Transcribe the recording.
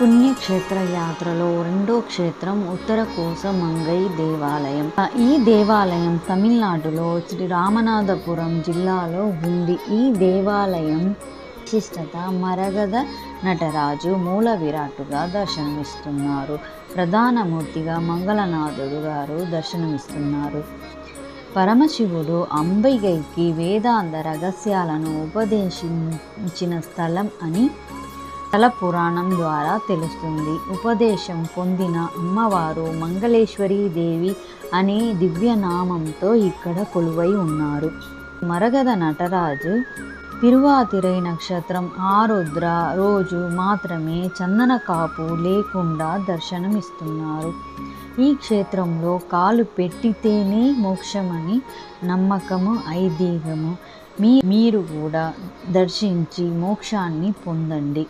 పుణ్యక్షేత్ర యాత్రలో రెండో క్షేత్రం ఉత్తర కోసమంగై దేవాలయం. ఈ దేవాలయం తమిళనాడులో శ్రీ రామనాథపురం జిల్లాలో ఉంది. ఈ దేవాలయం విశిష్టత మరగద నటరాజు మూల విరాట్టుగా దర్శనమిస్తున్నారు. ప్రధానమూర్తిగా మంగళనాథుడు గారు దర్శనమిస్తున్నారు. పరమశివుడు అంబికైకి వేదాంత రహస్యాలను ఉపదేశించిన స్థలం అని స్థల పురాణం ద్వారా తెలుస్తుంది. ఉపదేశం పొందిన అమ్మవారు మంగళేశ్వరీ దేవి అనే దివ్యనామంతో ఇక్కడ కొలువై ఉన్నారు. మరగద నటరాజు తిరువాతిరై నక్షత్రం ఆరుద్ర రోజు మాత్రమే చందన కాపు లేకుండా దర్శనమిస్తున్నారు. ఈ క్షేత్రంలో కాలు పెట్టితేనే మోక్షమని నమ్మకము, ఐదీగము. మీరు కూడా దర్శించి మోక్షాన్ని పొందండి.